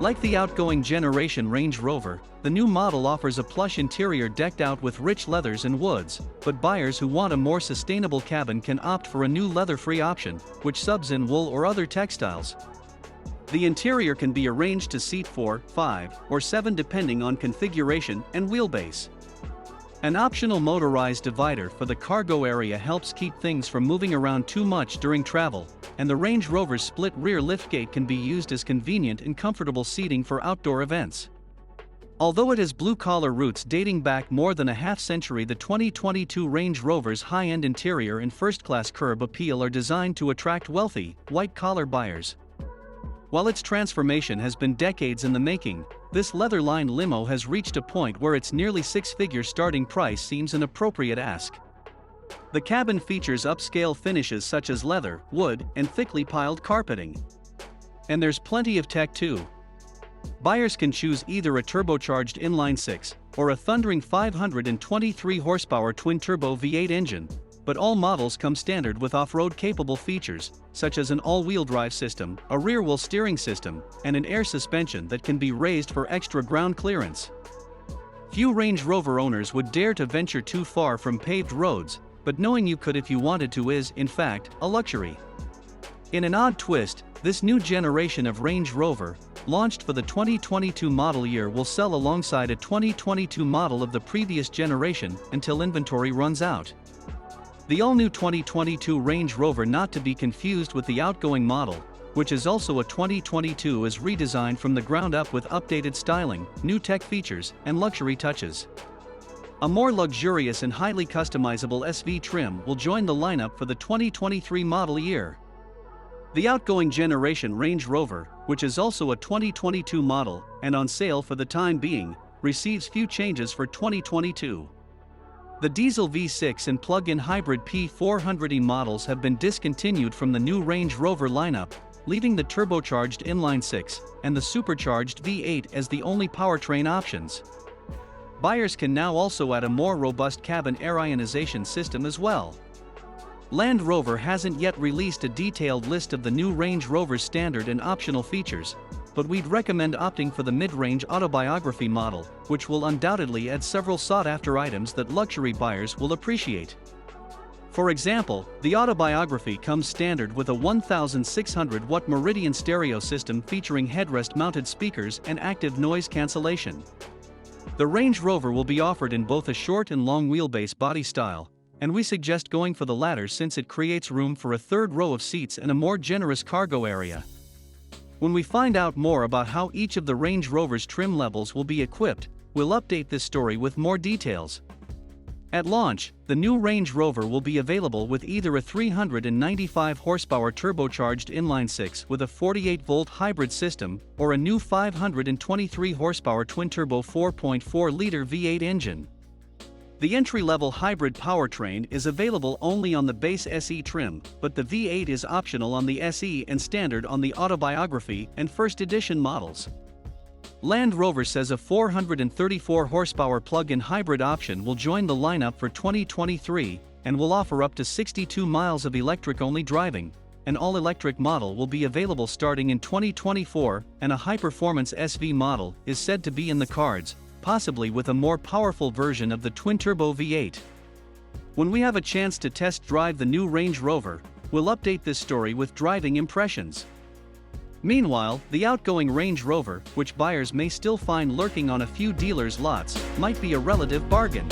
Like the outgoing generation Range Rover, the new model offers a plush interior decked out with rich leathers and woods, but buyers who want a more sustainable cabin can opt for a new leather-free option, which subs in wool or other textiles. The interior can be arranged to seat 4, 5, or 7 depending on configuration and wheelbase. An optional motorized divider for the cargo area helps keep things from moving around too much during travel, and the Range Rover's split rear liftgate can be used as convenient and comfortable seating for outdoor events. Although it has blue-collar roots dating back more than a half-century, the 2022 Range Rover's high-end interior and first-class curb appeal are designed to attract wealthy, white-collar buyers. While its transformation has been decades in the making, this leather-lined limo has reached a point where its nearly six-figure starting price seems an appropriate ask. The cabin features upscale finishes such as leather, wood, and thickly piled carpeting. And there's plenty of tech too. Buyers can choose either a turbocharged inline-6 or a thundering 523 horsepower twin-turbo V8 engine, but all models come standard with off-road capable features, such as an all-wheel drive system, a rear-wheel steering system, and an air suspension that can be raised for extra ground clearance. Few Range Rover owners would dare to venture too far from paved roads, but knowing you could if you wanted to is, in fact, a luxury. In an odd twist, this new generation of Range Rover, launched for the 2022 model year, will sell alongside a 2022 model of the previous generation until inventory runs out. The all-new 2022 Range Rover, not to be confused with the outgoing model, which is also a 2022, is redesigned from the ground up with updated styling, new tech features, and luxury touches. A more luxurious and highly customizable SV trim will join the lineup for the 2023 model year. The outgoing generation Range Rover, which is also a 2022 model and on sale for the time being, receives few changes for 2022. The diesel V6 and plug-in hybrid P400e models have been discontinued from the new Range Rover lineup, leaving the turbocharged inline-6 and the supercharged V8 as the only powertrain options. Buyers can now also add a more robust cabin air ionization system as well. Land Rover hasn't yet released a detailed list of the new Range Rover's standard and optional features, but we'd recommend opting for the mid-range autobiography model, which will undoubtedly add several sought-after items that luxury buyers will appreciate. For example, the autobiography comes standard with a 1,600-watt Meridian stereo system featuring headrest-mounted speakers and active noise cancellation. The Range Rover will be offered in both a short and long wheelbase body style, and we suggest going for the latter since it creates room for a third row of seats and a more generous cargo area. When we find out more about how each of the Range Rover's trim levels will be equipped, we'll update this story with more details. At launch, the new Range Rover will be available with either a 395 horsepower turbocharged inline-6 with a 48-volt hybrid system or a new 523 horsepower twin-turbo 4.4-liter V8 engine. The entry-level hybrid powertrain is available only on the base SE trim, but the V8 is optional on the SE and standard on the autobiography and first edition models. Land Rover says a 434 horsepower plug-in hybrid option will join the lineup for 2023 and will offer up to 62 miles of electric-only driving. An all-electric model will be available starting in 2024, and a high-performance SV model is said to be in the cards, possibly with a more powerful version of the twin-turbo V8. When we have a chance to test drive the new Range Rover, we'll update this story with driving impressions. Meanwhile, the outgoing Range Rover, which buyers may still find lurking on a few dealers' lots, might be a relative bargain.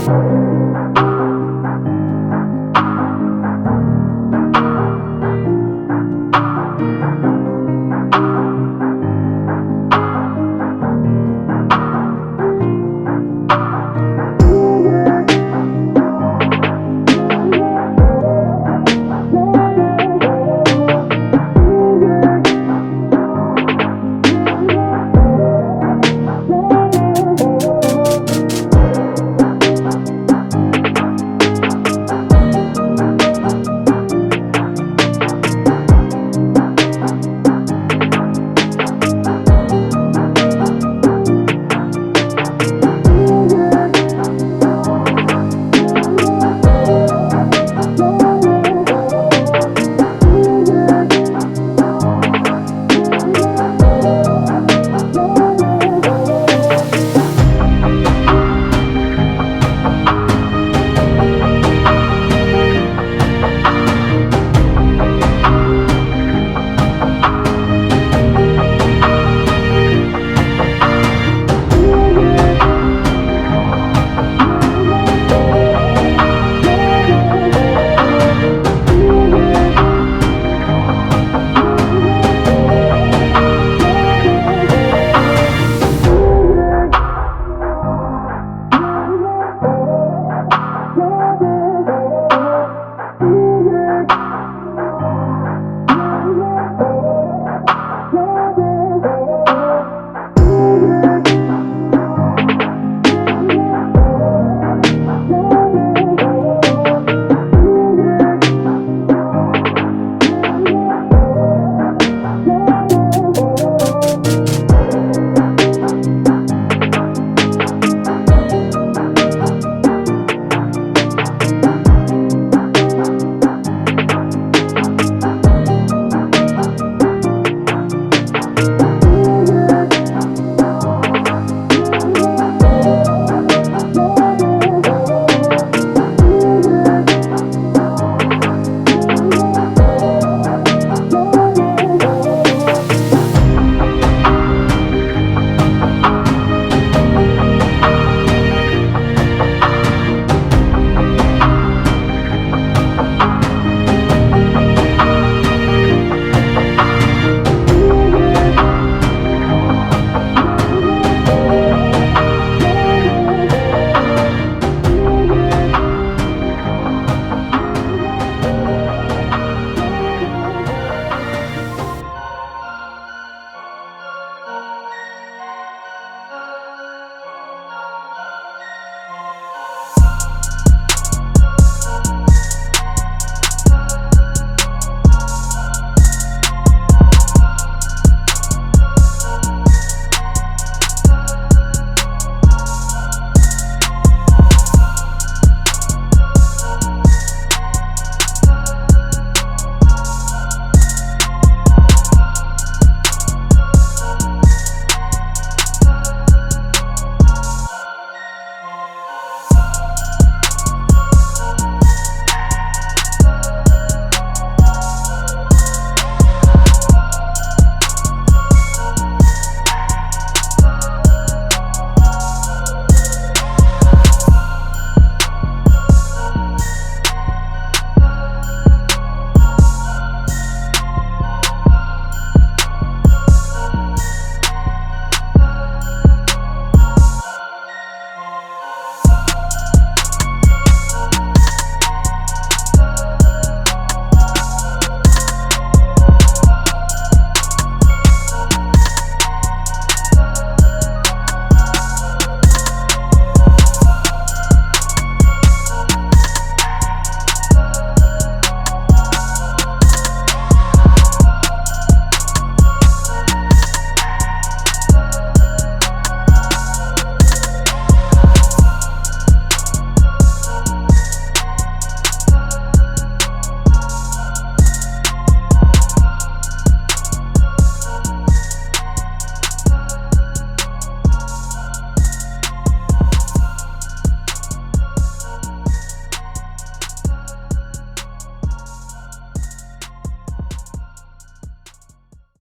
you.